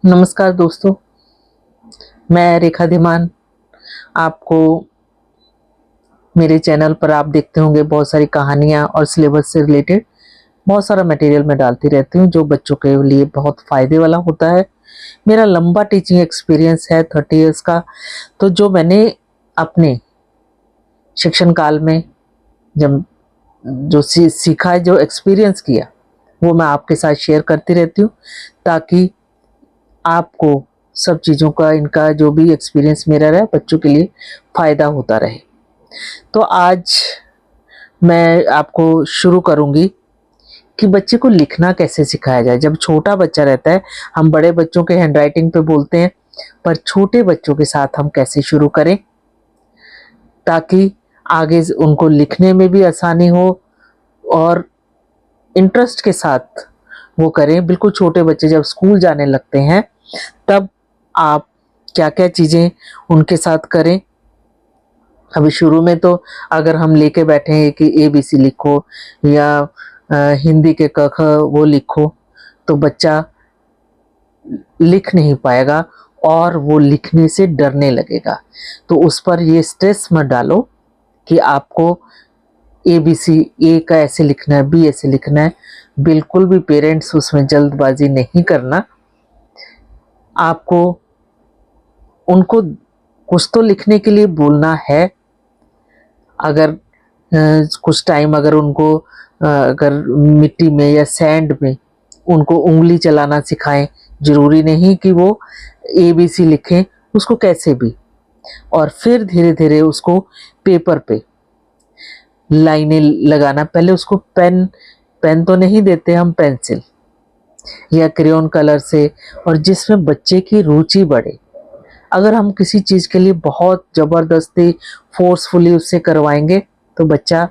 नमस्कार दोस्तों, मैं रेखा धीमान। आपको मेरे चैनल पर आप देखते होंगे बहुत सारी कहानियाँ और सिलेबस से रिलेटेड बहुत सारा मटेरियल मैं डालती रहती हूँ जो बच्चों के लिए बहुत फ़ायदे वाला होता है। मेरा लंबा टीचिंग एक्सपीरियंस है 30 इयर्स का। तो जो मैंने अपने शिक्षण काल में जब जो सीखा है, जो एक्सपीरियंस किया, वो मैं आपके साथ शेयर करती रहती हूँ ताकि आपको सब चीज़ों का, इनका जो भी एक्सपीरियंस मेरा रहा बच्चों के लिए फ़ायदा होता रहे। तो आज मैं आपको शुरू करूँगी कि बच्चे को लिखना कैसे सिखाया जाए। जब छोटा बच्चा रहता है, हम बड़े बच्चों के हैंडराइटिंग पे बोलते हैं, पर छोटे बच्चों के साथ हम कैसे शुरू करें ताकि आगे उनको लिखने में भी आसानी हो और इंटरेस्ट के साथ वो करें। बिल्कुल छोटे बच्चे जब स्कूल जाने लगते हैं तब आप क्या-क्या चीज़ें उनके साथ करें। अभी शुरू में तो अगर हम लेके बैठे हैं कि एबीसी लिखो या हिंदी के क ख वो लिखो, तो बच्चा लिख नहीं पाएगा और वो लिखने से डरने लगेगा। तो उस पर ये स्ट्रेस मत डालो कि आपको एबीसी, ए का ऐसे लिखना है, बी ऐसे लिखना है। बिल्कुल भी पेरेंट्स उसमें जल्दबाजी नहीं करना। आपको उनको कुछ तो लिखने के लिए बोलना है। अगर कुछ टाइम अगर उनको अगर मिट्टी में या सैंड में उनको उंगली चलाना सिखाएं। ज़रूरी नहीं कि वो एबीसी लिखें, उसको कैसे भी। और फिर धीरे-धीरे उसको पेपर पे लाइनें लगाना। पहले उसको पेन पेन तो नहीं देते हम, पेंसिल या क्रेयॉन कलर से, और जिसमें बच्चे की रुचि बढ़े। अगर हम किसी चीज़ के लिए बहुत ज़बरदस्ती फ़ोर्सफुली उससे करवाएँगे तो बच्चा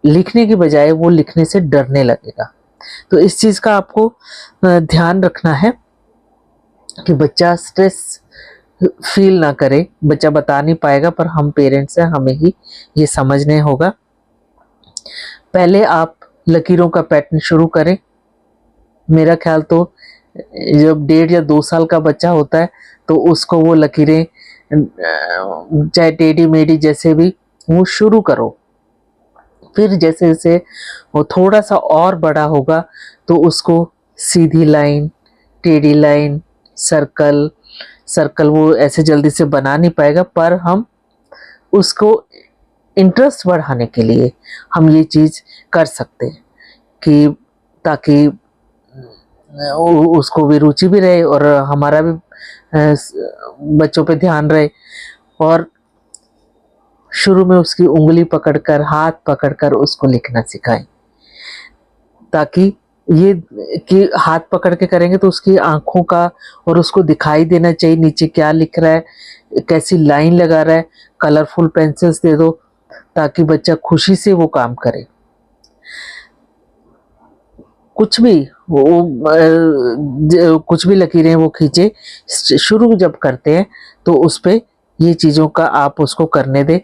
लिखने की बजाय वो लिखने से डरने लगेगा। तो इस चीज़ का आपको ध्यान रखना है कि बच्चा स्ट्रेस फ़ील ना करे। बच्चा बता नहीं पाएगा, पर हम पेरेंट्स हैं, हमें ही ये समझने होगा। पहले आप लकीरों का पैटर्न शुरू करें। मेरा ख़्याल तो जब 1.5 या 2 साल का बच्चा होता है तो उसको वो लकीरें चाहे टेढ़ी-मेढ़ी जैसे भी वो शुरू करो। फिर जैसे-जैसे वो थोड़ा-सा और बड़ा होगा तो उसको सीधी लाइन, टेढ़ी लाइन, सर्कल, सर्कल वो ऐसे जल्दी से बना नहीं पाएगा, पर हम उसको इंटरेस्ट बढ़ाने के लिए हम ये चीज़ कर सकते हैं कि ताकि उसको भी रुचि भी रहे और हमारा भी बच्चों पे ध्यान रहे। और शुरू में उसकी उंगली पकड़कर, हाथ पकड़कर उसको लिखना सिखाएं, ताकि ये कि हाथ पकड़ के करेंगे तो उसकी आंखों का और उसको दिखाई देना चाहिए नीचे क्या लिख रहा है, कैसी लाइन लगा रहा है। कलरफुल पेंसिल्स दे दो ताकि बच्चा खुशी से वो काम करे। कुछ भी वो कुछ भी लकीरें वो खींचे। शुरू जब करते हैं तो उस पे ये चीज़ों का आप उसको करने दें।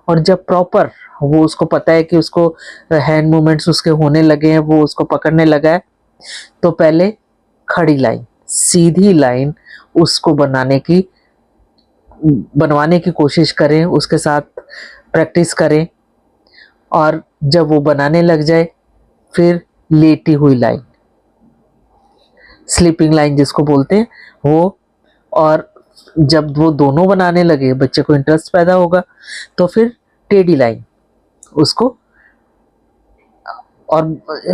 और जब प्रॉपर वो उसको पता है कि उसको हैंड मूवमेंट्स उसके होने लगे हैं, वो उसको पकड़ने लगा है, तो पहले खड़ी लाइन, सीधी लाइन उसको बनवाने की कोशिश करें, उसके साथ प्रैक्टिस करें। और जब वो बनाने लग जाए फिर लेटी हुई लाइन, स्लीपिंग लाइन जिसको बोलते हैं वो। और जब वो दोनों बनाने लगे, बच्चे को इंटरेस्ट पैदा होगा, तो फिर टेढ़ी लाइन उसको। और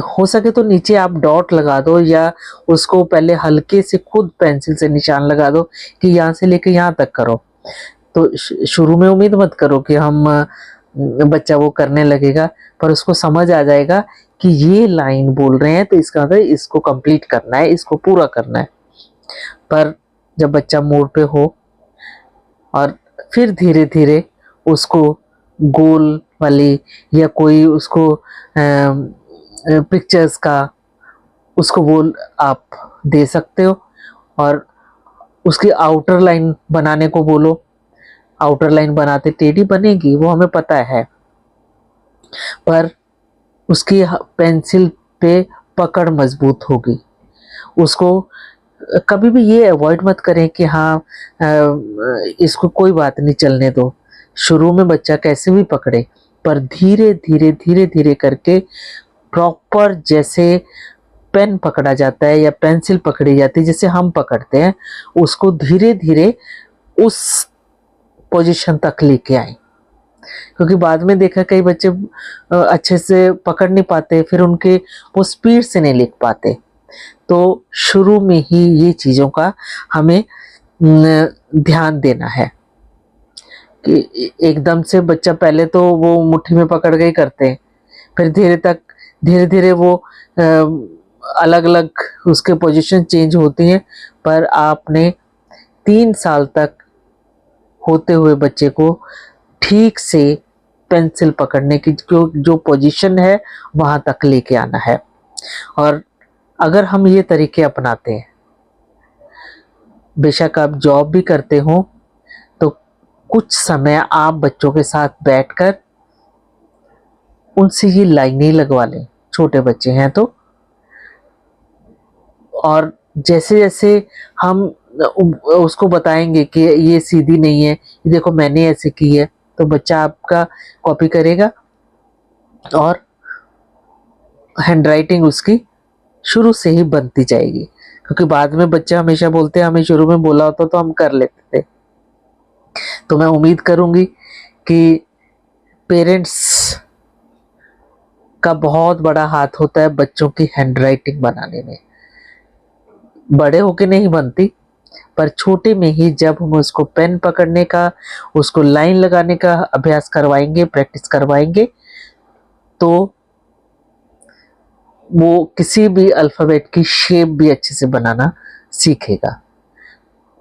हो सके तो नीचे आप डॉट लगा दो या उसको पहले हल्के से खुद पेंसिल से निशान लगा दो कि यहाँ से लेके यहाँ तक करो। तो शुरू में उम्मीद मत करो कि हम बच्चा वो करने लगेगा, पर उसको समझ आ जाएगा कि ये लाइन बोल रहे हैं तो इसका मतलब इसको कंप्लीट करना है, इसको पूरा करना है। पर जब बच्चा मोड पे हो और फिर धीरे-धीरे उसको गोल वाली या कोई उसको पिक्चर्स का उसको वो आप दे सकते हो। और उसकी आउटर लाइन बनाने को बोलो। आउटर लाइन बनाते टेढ़ी बनेगी, वो हमें पता है, पर उसकी पेंसिल पे पकड़ मजबूत होगी। उसको कभी भी ये अवॉइड मत करें कि हाँ इसको कोई बात नहीं, चलने दो। शुरू में बच्चा कैसे भी पकड़े, पर धीरे धीरे धीरे धीरे करके प्रॉपर जैसे पेन पकड़ा जाता है या पेंसिल पकड़ी जाती है जैसे हम पकड़ते हैं, उसको धीरे धीरे उस पोजीशन तक लेके आए। क्योंकि बाद में देखा कई बच्चे अच्छे से पकड़ नहीं पाते, फिर उनके वो स्पीड से नहीं लिख पाते। तो शुरू में ही ये चीज़ों का हमें ध्यान देना है कि एकदम से बच्चा पहले तो वो मुट्ठी में पकड़ के ही करते हैं, फिर धीरे धीरे वो अलग अलग उसके पोजीशन चेंज होती हैं। पर आपने 3 साल तक होते हुए बच्चे को ठीक से पेंसिल पकड़ने की जो पोजीशन है वहां तक लेके आना है। और अगर हम ये तरीके अपनाते हैं, बेशक आप जॉब भी करते हो, तो कुछ समय आप बच्चों के साथ बैठकर उनसे ये लाइनें लगवा लें, छोटे बच्चे हैं तो। और जैसे जैसे हम उसको बताएंगे कि ये सीधी नहीं है, ये देखो मैंने ऐसे की है, तो बच्चा आपका कॉपी करेगा और हैंडराइटिंग उसकी शुरू से ही बनती जाएगी। क्योंकि बाद में बच्चे हमेशा बोलते हैं हमें शुरू में बोला होता तो हम कर लेते थे। तो मैं उम्मीद करूंगी कि पेरेंट्स का बहुत बड़ा हाथ होता है बच्चों की हैंडराइटिंग बनाने में। बड़े होके नहीं बनती, पर छोटे में ही जब हम उसको पेन पकड़ने का, उसको लाइन लगाने का अभ्यास करवाएंगे, प्रैक्टिस करवाएंगे, तो वो किसी भी अल्फ़ाबेट की शेप भी अच्छे से बनाना सीखेगा।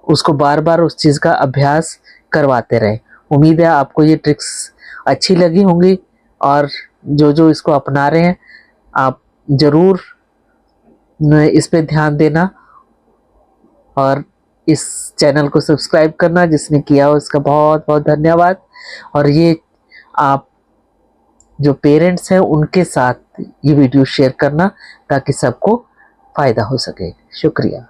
उसको बार बार उस चीज़ का अभ्यास करवाते रहें। उम्मीद है आपको ये ट्रिक्स अच्छी लगी होंगी, और जो जो इसको अपना रहे हैं आप ज़रूर इस पे ध्यान देना और इस चैनल को सब्सक्राइब करना। जिसने किया हो उसका बहुत बहुत धन्यवाद। और ये आप जो पेरेंट्स हैं उनके साथ ये वीडियो शेयर करना ताकि सबको फ़ायदा हो सके। शुक्रिया।